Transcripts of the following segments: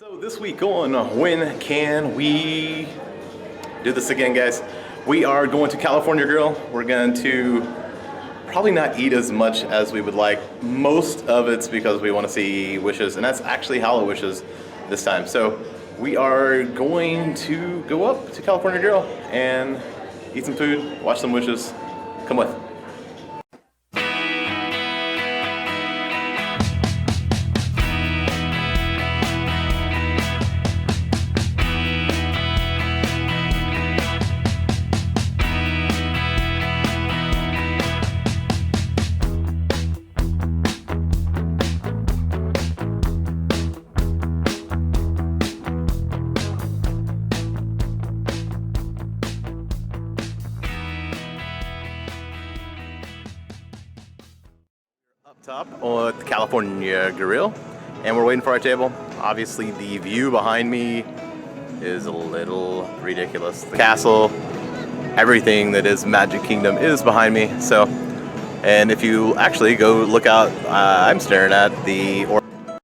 So this week on When Can We Do This Again, guys? We are going to California Grill. We're going to probably not eat as much as we would like. Most of it's because we want to see Wishes, and that's actually Hallowishes this time. So we are going to go up to California Grill and eat some food, watch some Wishes. Come with. Top on the California Grill, and we're waiting for our table. Obviously the view behind me is a little ridiculous. The castle, everything that is Magic Kingdom is behind me. So, and if you actually go look out, I'm staring at the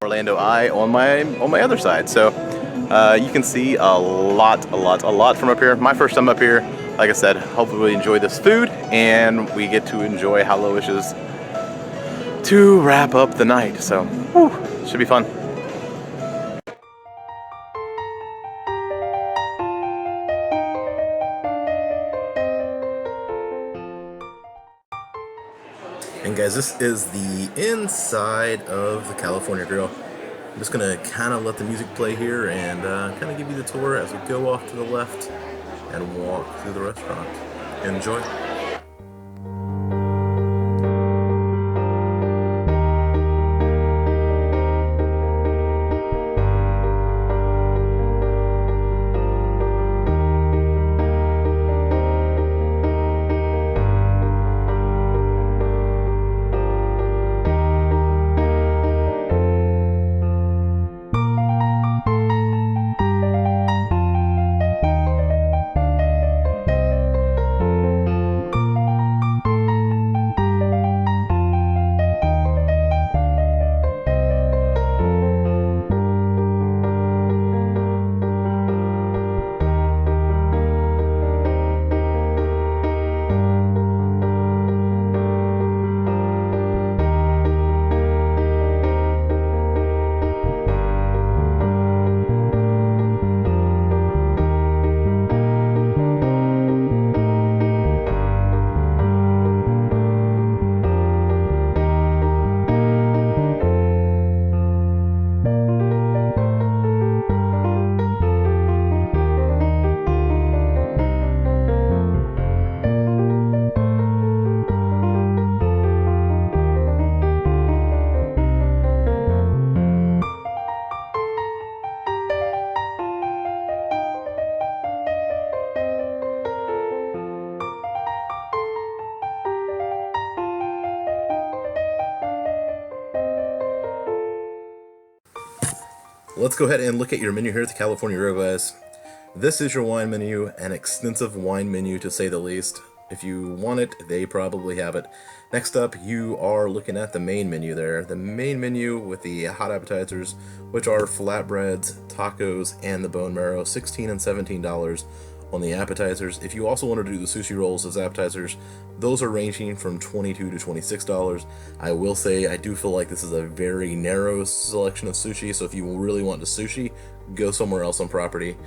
Orlando Eye on my other side. So you can see a lot from up here. My first time up here. Like I said, hopefully we enjoy this food and we get to enjoy Hallowishes to wrap up the night. So, should be fun. And guys, this is the inside of the California Grill. I'm just gonna kind of let the music play here and kind of give you the tour as we go off to the left and walk through the restaurant. Enjoy. Let's go ahead and look at your menu here at the California Grill, guys. This is your wine menu, an extensive wine menu to say the least. If you want it, they probably have it. Next up, you are looking at the main menu there. The main menu with the hot appetizers, which are flatbreads, tacos, and the bone marrow, $16 and $17 on the appetizers. If you also want to do the sushi rolls as appetizers, those are ranging from $22 to $26. I will say I do feel like this is a very narrow selection of sushi, so if you really want the sushi, go somewhere else on property.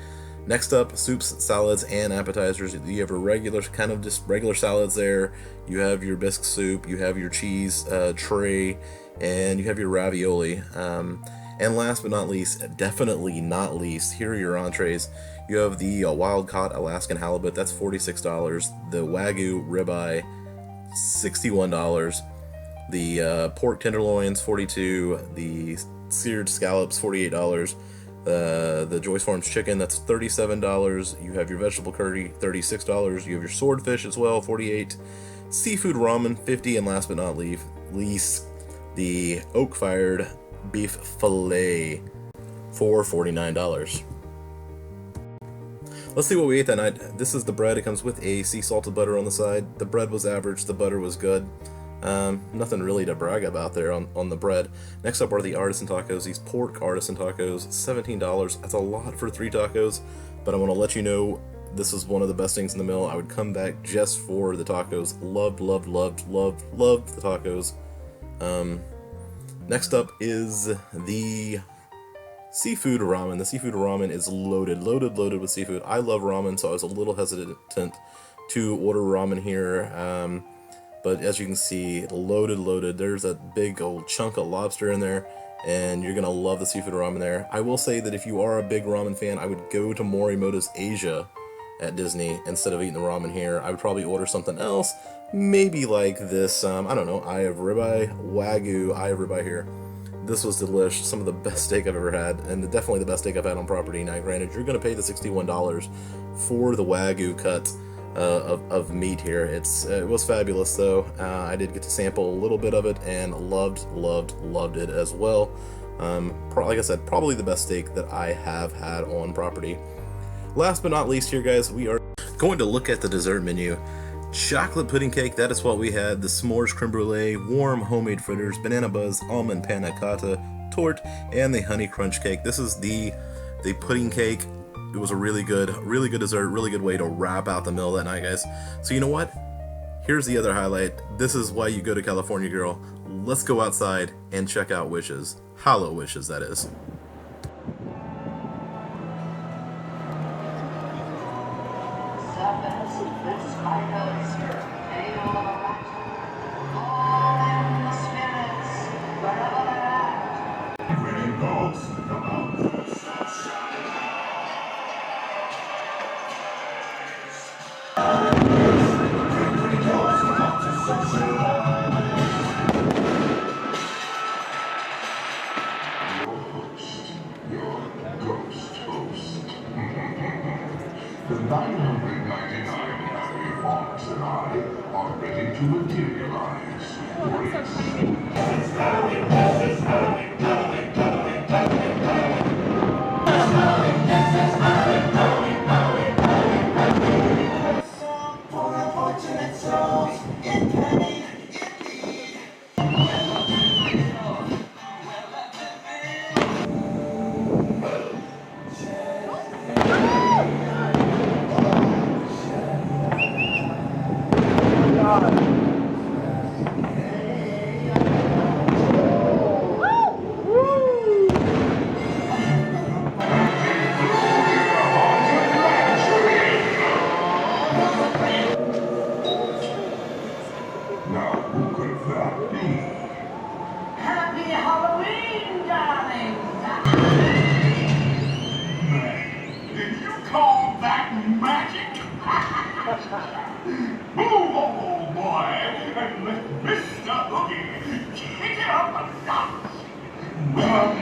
Next up, soups, salads, and appetizers. You have a regular, kind of just regular salads there. You have your bisque soup, you have your cheese tray, and you have your ravioli. And last but not least, definitely not least, here are your entrees. You have the wild-caught Alaskan halibut, that's $46. The Wagyu ribeye, $61. The pork tenderloins, $42. The seared scallops, $48. The Joyce Farms chicken, that's $37. You have your vegetable curry, $36. You have your swordfish as well, $48. Seafood ramen, $50. And last but not least, the oak-fired beef fillet for $49. Let's see what we ate that night. This is the bread. It comes with a sea salted butter on the side. The bread was average, the butter was good. Nothing really to brag about there on the bread. Next up are the artisan tacos. These pork artisan tacos, $17. That's a lot for 3 tacos, but I want to let you know this is one of the best things in the mill. I would come back just for the tacos. Loved, loved, loved, loved, loved the tacos. Next up is the seafood ramen. The seafood ramen is loaded with seafood. I love ramen, so I was a little hesitant to order ramen here. But as you can see, loaded. There's a big old chunk of lobster in there, and you're gonna love the seafood ramen there. I will say that if you are a big ramen fan, I would go to Morimoto's Asia at Disney instead of eating the ramen here. I would probably order something else, maybe like this, I don't know, eye of ribeye, Wagyu eye of ribeye here. This was delish, some of the best steak I've ever had, and definitely the best steak I've had on property. Now granted, you're going to pay the $61 for the Wagyu cut of meat here. It was fabulous though. I did get to sample a little bit of it and loved it as well. Like I said, probably the best steak that I have had on property. Last but not least here, guys, we are going to look at the dessert menu. Chocolate pudding cake, that is what we had. The s'mores creme brulee, warm homemade fritters, banana buzz, almond panna cotta, tort, and the honey crunch cake. This is the pudding cake. It was a really good dessert, really good way to wrap out the meal that night, guys. So you know what? Here's the other highlight. This is why you go to California Grill. Let's go outside and check out Wishes. Hallowishes, that is. The 999 happy hearts and I are ready to materialize. For unfortunate souls in pain, indeed. Now, who could that be? Happy Halloween, darling! Did you call that magic? Move, old boy, and let Mr. Hoogie kick it up a notch.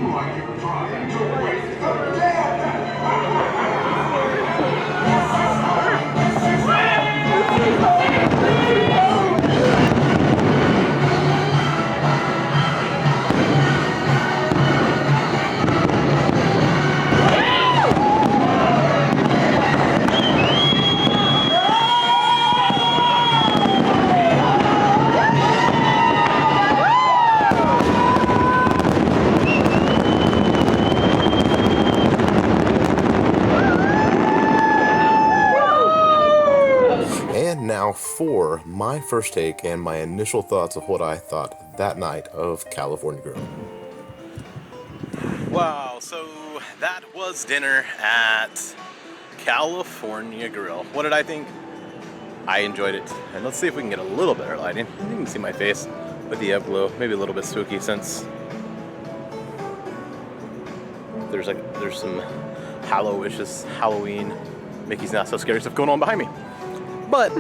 Like you're trying to wake the dead. And now for my first take and my initial thoughts of what I thought that night of California Grill. Wow, so that was dinner at California Grill. What did I think? I enjoyed it. And let's see if we can get a little better lighting. You can see my face with the glow. Maybe a little bit spooky since there's some Hallowishes, Halloween, Mickey's Not So Scary stuff going on behind me. But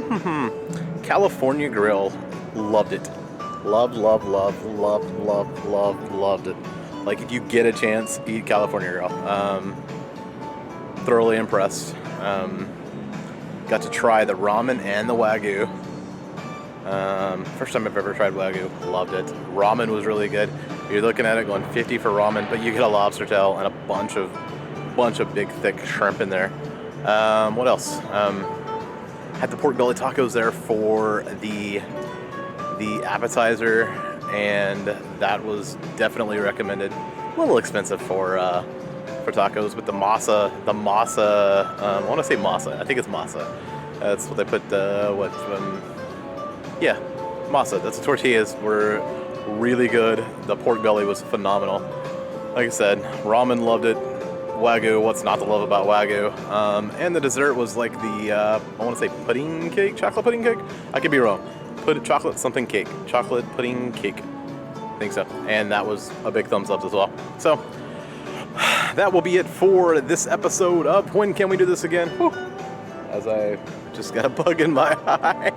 California Grill, loved it. Loved it. Like, if you get a chance, eat California Grill. Thoroughly impressed. Got to try the ramen and the Wagyu. First time I've ever tried Wagyu. Loved it. Ramen was really good. You're looking at it going 50 for ramen, but you get a lobster tail and a bunch of big thick shrimp in there. What else? Had the pork belly tacos there for the appetizer, and that was definitely recommended. A little expensive for tacos, but the masa, I want to say masa. I think it's masa. That's what they put. Yeah, masa. That's the tortillas were really good. The pork belly was phenomenal. Like I said, ramen, loved it. Wagyu, what's not to love about Wagyu? And the dessert was like the I want to say pudding cake, chocolate pudding cake. I could be wrong. Chocolate something cake, chocolate pudding cake. I think so. And that was a big thumbs up as well. So that will be it for this episode of When Can We Do This Again? Whew. As I just got a bug in my eye.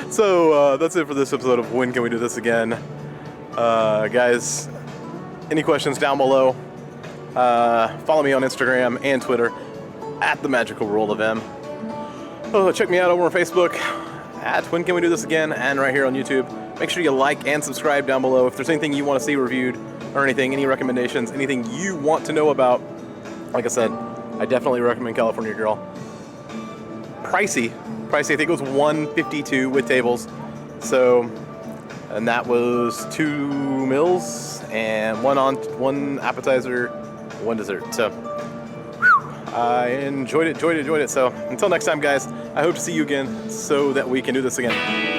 So that's it for this episode of When Can We Do This Again? Guys, any questions down below? Follow me on Instagram and Twitter at The Magical World of M. Check me out over on Facebook at When Can We Do This Again, and right here on YouTube. Make sure you like and subscribe down below. If there's anything you want to see reviewed or anything, any recommendations, anything you want to know about, like I said, I definitely recommend California Grill. Pricey. I think it was $152 with tables. So, and that was 2 meals and one appetizer, 1 dessert. So I enjoyed it. So until next time, guys, I hope to see you again so that we can do this again.